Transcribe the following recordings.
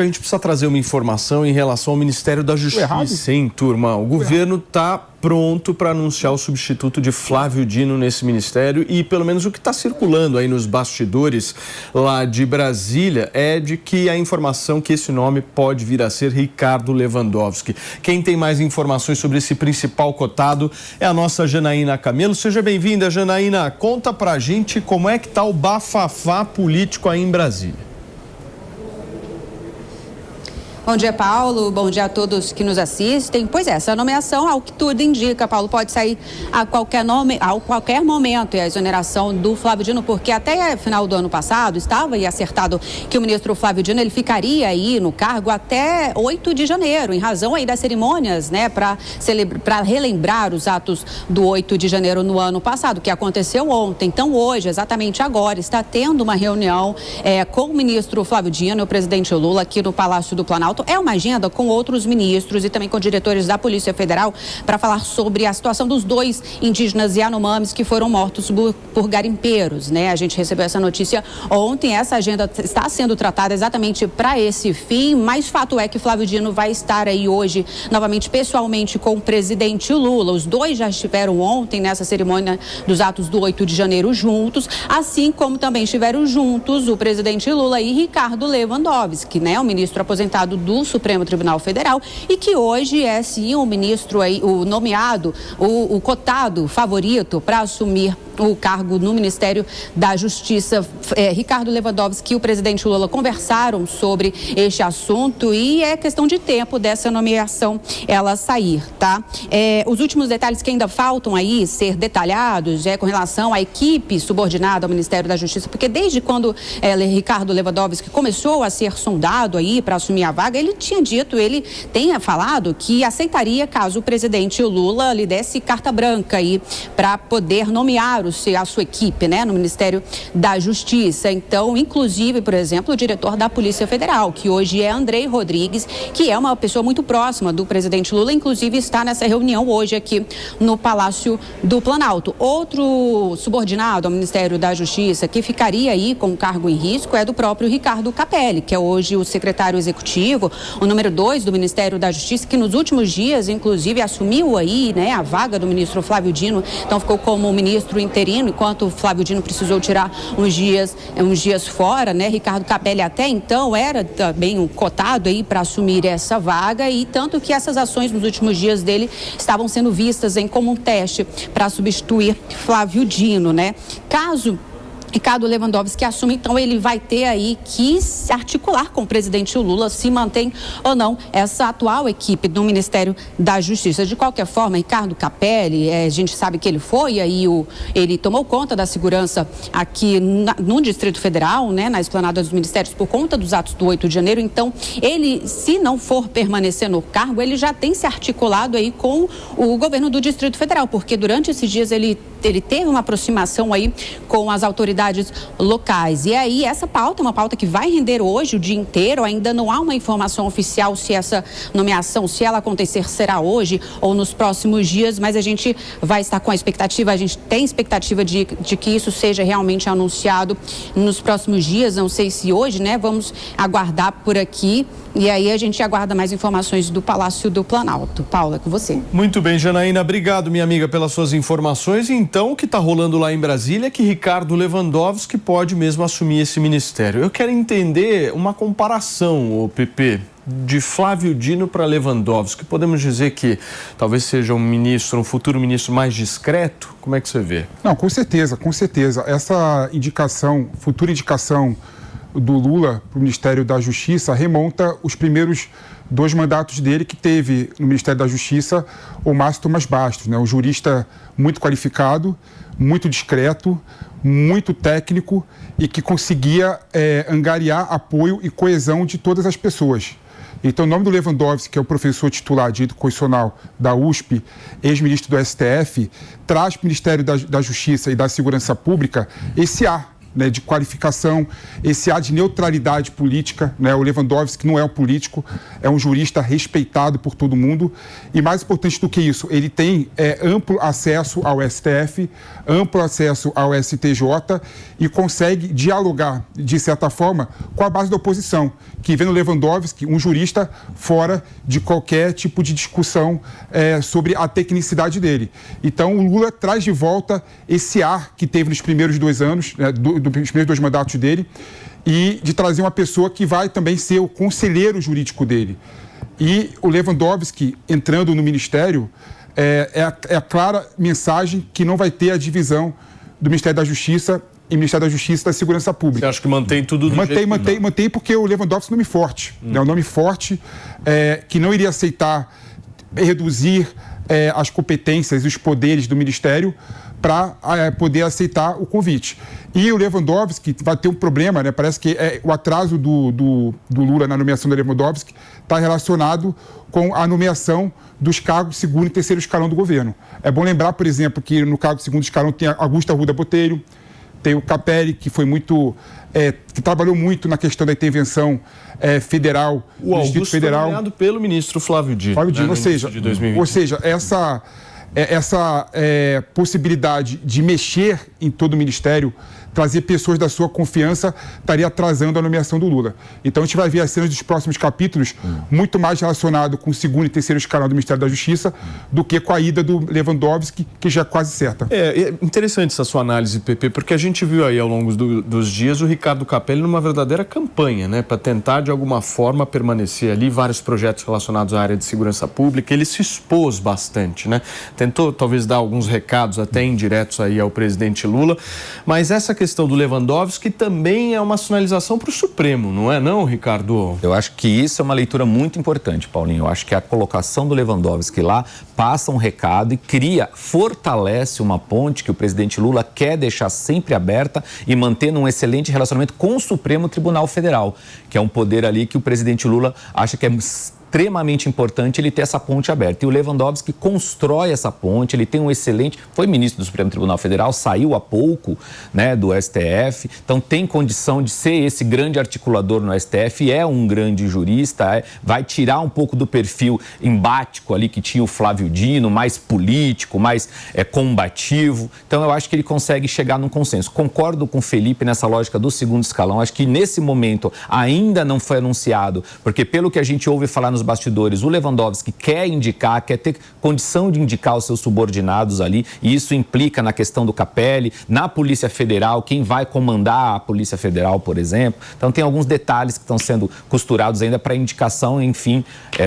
A gente precisa trazer uma informação em relação ao Ministério da Justiça, hein, turma? O governo está pronto para anunciar o substituto de Flávio Dino nesse ministério e pelo menos o que está circulando aí nos bastidores lá de Brasília é de que a informação que esse nome pode vir a ser Ricardo Lewandowski. Quem tem mais informações sobre esse principal cotado é a nossa Janaína Camelo. Seja bem-vinda, Janaína. Conta pra gente como é que está o bafafá político aí em Brasília. Bom dia, Paulo. Bom dia a todos que nos assistem. Pois é, essa nomeação, ao que tudo indica, Paulo, pode sair a qualquer momento, e a exoneração do Flávio Dino, porque até final do ano passado estava acertado que o ministro Flávio Dino ele ficaria aí no cargo até 8 de janeiro, em razão aí das cerimônias, né, para relembrar os atos do 8 de janeiro no ano passado, que aconteceu ontem. Então, hoje, exatamente agora, está tendo uma reunião com o ministro Flávio Dino e o presidente Lula aqui no Palácio do Planalto. É uma agenda com outros ministros e também com diretores da Polícia Federal para falar sobre a situação dos 2 indígenas Yanomamis que foram mortos por garimpeiros, né? A gente recebeu essa notícia ontem. Essa agenda está sendo tratada exatamente para esse fim, mas fato é que Flávio Dino vai estar aí hoje novamente pessoalmente com o presidente Lula. Os 2 já estiveram ontem nessa cerimônia dos atos do 8 de janeiro juntos, assim como também estiveram juntos o presidente Lula e Ricardo Lewandowski, né? O ministro aposentado do Supremo Tribunal Federal e que hoje é sim o ministro aí, o nomeado, o cotado favorito para assumir o cargo no Ministério da Justiça. Ricardo Lewandowski e o presidente Lula conversaram sobre este assunto e é questão de tempo dessa nomeação ela sair, tá? Os últimos detalhes que ainda faltam aí ser detalhados com relação à equipe subordinada ao Ministério da Justiça, porque desde quando Ricardo Lewandowski começou a ser sondado aí para assumir a vaga, ele tenha falado que aceitaria caso o presidente Lula lhe desse carta branca aí para poder nomear a sua equipe, né, no Ministério da Justiça. Então, inclusive, por exemplo, o diretor da Polícia Federal, que hoje é Andrei Rodrigues, que é uma pessoa muito próxima do presidente Lula, inclusive está nessa reunião hoje aqui no Palácio do Planalto. Outro subordinado ao Ministério da Justiça que ficaria aí com o cargo em risco é do próprio Ricardo Capelli, que é hoje o secretário executivo, o número 2 do Ministério da Justiça, que nos últimos dias, inclusive, assumiu aí, né, a vaga do ministro Flávio Dino. Então, ficou como ministro interino, enquanto o Flávio Dino precisou tirar uns dias fora, né? Ricardo Capelli até então era também um cotado aí para assumir essa vaga, e tanto que essas ações nos últimos dias dele estavam sendo vistas como um teste para substituir Flávio Dino, né? Caso Ricardo Lewandowski assume, então ele vai ter aí que se articular com o presidente Lula se mantém ou não essa atual equipe do Ministério da Justiça. De qualquer forma, Ricardo Capelli, a gente sabe que ele foi aí, ele tomou conta da segurança aqui no Distrito Federal, né, na esplanada dos ministérios, por conta dos atos do 8 de janeiro. Então, ele, se não for permanecer no cargo, ele já tem se articulado aí com o governo do Distrito Federal, porque durante esses dias ele teve uma aproximação aí com as autoridades locais. E aí essa pauta é uma pauta que vai render hoje o dia inteiro. Ainda não há uma informação oficial se essa nomeação, se ela acontecer, será hoje ou nos próximos dias, mas a gente vai estar com a expectativa, a gente tem expectativa de que isso seja realmente anunciado nos próximos dias. Não sei se hoje, né? Vamos aguardar por aqui. E aí a gente aguarda mais informações do Palácio do Planalto. Paula, é com você. Muito bem, Janaína. Obrigado, minha amiga, pelas suas informações. Então, o que está rolando lá em Brasília é que Ricardo Lewandowski pode mesmo assumir esse ministério. Eu quero entender uma comparação, PP, de Flávio Dino para Lewandowski. Podemos dizer que talvez seja um futuro ministro mais discreto? Como é que você vê? Não, com certeza, com certeza. Essa futura indicação do Lula para o Ministério da Justiça remonta os primeiros 2 mandatos dele, que teve no Ministério da Justiça o Márcio Tomás Bastos, né? Um jurista muito qualificado, muito discreto, muito técnico e que conseguia angariar apoio e coesão de todas as pessoas. Então, o nome do Lewandowski, que é o professor titular de Direito Constitucional da USP, ex-ministro do STF, traz para o Ministério da Justiça e da Segurança Pública esse ar né, de qualificação, esse ar de neutralidade política, né? O Lewandowski não é um político, é um jurista respeitado por todo mundo. E mais importante do que isso, ele tem amplo acesso ao STF, amplo acesso ao STJ e consegue dialogar, de certa forma, com a base da oposição, que vê no Lewandowski um jurista fora de qualquer tipo de discussão sobre a tecnicidade dele. Então, o Lula traz de volta esse ar que teve nos primeiros 2 anos, né, dos primeiros 2 mandatos dele, e de trazer uma pessoa que vai também ser o conselheiro jurídico dele. E o Lewandowski, entrando no Ministério, é a clara mensagem que não vai ter a divisão do Ministério da Justiça e Ministério da Justiça e da Segurança Pública. Você acha que mantém tudo do jeito que mantém porque o Lewandowski é um nome forte. É um nome forte que não iria aceitar reduzir as competências e os poderes do Ministério para poder aceitar o convite. E o Lewandowski vai ter um problema, né? Parece que o atraso do Lula na nomeação do Lewandowski está relacionado com a nomeação dos cargos de 2º e 3º escalão do governo. É bom lembrar, por exemplo, que no cargo de 2º escalão tem a Augusto Arruda Botelho, tem o Capelli, que foi muito, que trabalhou muito na questão da intervenção federal, do Distrito Federal. Foi nomeado pelo ministro Flávio Dino. Flávio Dino, ou seja, essa possibilidade de mexer em todo o ministério, trazer pessoas da sua confiança, estaria atrasando a nomeação do Lula. Então, a gente vai ver as cenas dos próximos capítulos muito mais relacionado com o 2º e 3º escalão do Ministério da Justiça do que com a ida do Lewandowski, que já é quase certa. É interessante essa sua análise, Pepe, porque a gente viu aí ao longo dos dias o Ricardo Capelli numa verdadeira campanha, né, para tentar de alguma forma permanecer ali, vários projetos relacionados à área de segurança pública. Ele se expôs bastante, né? Tentou talvez dar alguns recados até indiretos aí ao presidente Lula, mas essa questão do Lewandowski também é uma sinalização para o Supremo, não é não, Ricardo? Eu acho que isso é uma leitura muito importante, Paulinho. Eu acho que a colocação do Lewandowski lá passa um recado e fortalece uma ponte que o presidente Lula quer deixar sempre aberta e manter um excelente relacionamento com o Supremo Tribunal Federal, que é um poder ali que o presidente Lula acha que é extremamente importante ele ter essa ponte aberta. E o Lewandowski constrói essa ponte, ele tem um excelente... Foi ministro do Supremo Tribunal Federal, saiu há pouco, né, do STF, então tem condição de ser esse grande articulador no STF, é um grande jurista, vai tirar um pouco do perfil embático ali que tinha o Flávio Dino, mais político, mais combativo. Então eu acho que ele consegue chegar num consenso. Concordo com o Felipe nessa lógica do 2º escalão, acho que nesse momento ainda não foi anunciado, porque pelo que a gente ouve falar nos bastidores, o Lewandowski quer indicar, quer ter condição de indicar os seus subordinados ali, e isso implica na questão do Capelli, na Polícia Federal, quem vai comandar a Polícia Federal, por exemplo. Então tem alguns detalhes que estão sendo costurados ainda para indicação, enfim,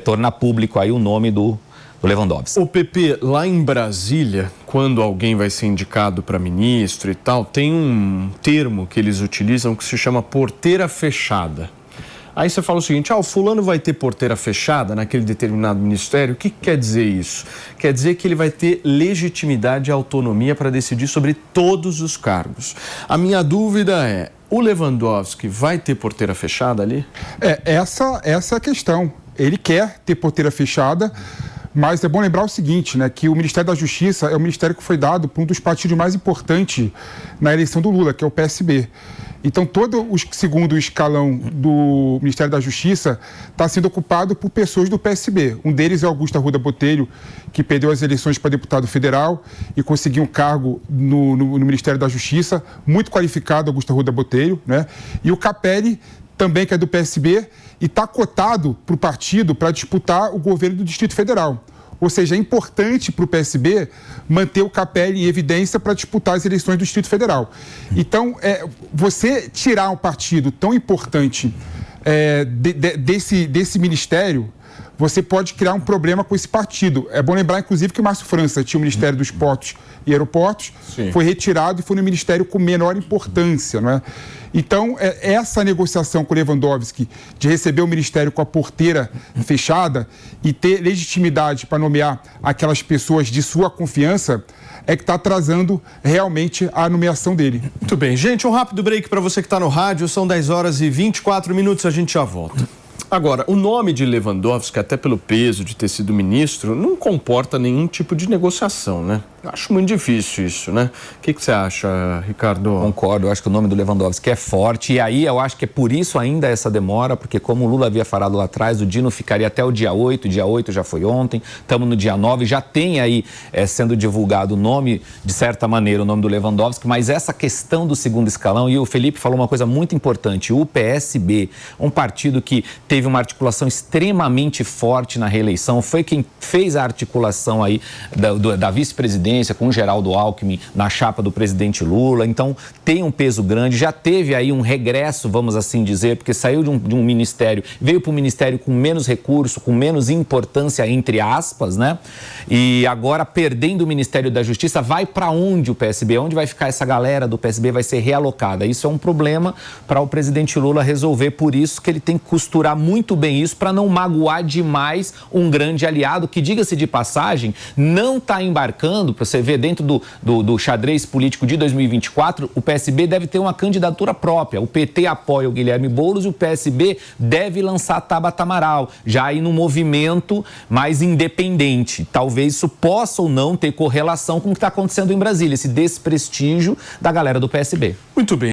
tornar público aí o nome do Lewandowski. O PP, lá em Brasília, quando alguém vai ser indicado para ministro e tal, tem um termo que eles utilizam que se chama porteira fechada. Aí você fala o seguinte, o fulano vai ter porteira fechada naquele determinado ministério. O que quer dizer isso? Quer dizer que ele vai ter legitimidade e autonomia para decidir sobre todos os cargos. A minha dúvida é, o Lewandowski vai ter porteira fechada ali? Essa é a questão. Ele quer ter porteira fechada, mas é bom lembrar o seguinte, né, que o Ministério da Justiça é o ministério que foi dado por um dos partidos mais importantes na eleição do Lula, que é o PSB. Então, todo o 2º escalão do Ministério da Justiça está sendo ocupado por pessoas do PSB. Um deles é Augusto Arruda Botelho, que perdeu as eleições para deputado federal e conseguiu um cargo no Ministério da Justiça, muito qualificado, Augusto Arruda Botelho, né? E o Capelli, também que é do PSB, e está cotado para o partido para disputar o governo do Distrito Federal. Ou seja, é importante para o PSB manter o Capelli em evidência para disputar as eleições do Distrito Federal. Então, você tirar um partido tão importante desse ministério, você pode criar um problema com esse partido. É bom lembrar, inclusive, que o Márcio França tinha o Ministério dos Portos e Aeroportos, Sim. Foi retirado e foi no ministério com menor importância, não é? Então, essa negociação com o Lewandowski de receber o ministério com a porteira fechada e ter legitimidade para nomear aquelas pessoas de sua confiança é que está atrasando realmente a nomeação dele. Muito bem. Gente, um rápido break para você que está no rádio. São 10h24, a gente já volta. Agora, o nome de Lewandowski, até pelo peso de ter sido ministro, não comporta nenhum tipo de negociação, né? Acho muito difícil isso, né? O que você acha, Ricardo? Concordo, eu acho que o nome do Lewandowski é forte e aí eu acho que é por isso ainda essa demora, porque como o Lula havia falado lá atrás, o Dino ficaria até o dia 8 já foi ontem, estamos no dia 9, já tem aí sendo divulgado o nome, de certa maneira, o nome do Lewandowski, mas essa questão do segundo escalão, e o Felipe falou uma coisa muito importante, o PSB, um partido que teve uma articulação extremamente forte na reeleição, foi quem fez a articulação aí da vice-presidência com o Geraldo Alckmin na chapa do presidente Lula, então tem um peso grande, já teve aí um regresso, vamos assim dizer, porque saiu de um ministério, veio para um ministério com menos recurso, com menos importância, entre aspas, né? E agora, perdendo o Ministério da Justiça, vai para onde o PSB? Onde vai ficar essa galera do PSB? Vai ser realocada. Isso é um problema para o presidente Lula resolver, por isso que ele tem que costurar muito bem isso para não magoar demais um grande aliado que, diga-se de passagem, não está embarcando, para você ver, dentro do xadrez político de 2024, o PSB deve ter uma candidatura própria. O PT apoia o Guilherme Boulos e o PSB deve lançar a Tabata Amaral, já aí num movimento mais independente. Talvez isso possa ou não ter correlação com o que está acontecendo em Brasília, esse desprestígio da galera do PSB. Muito bem.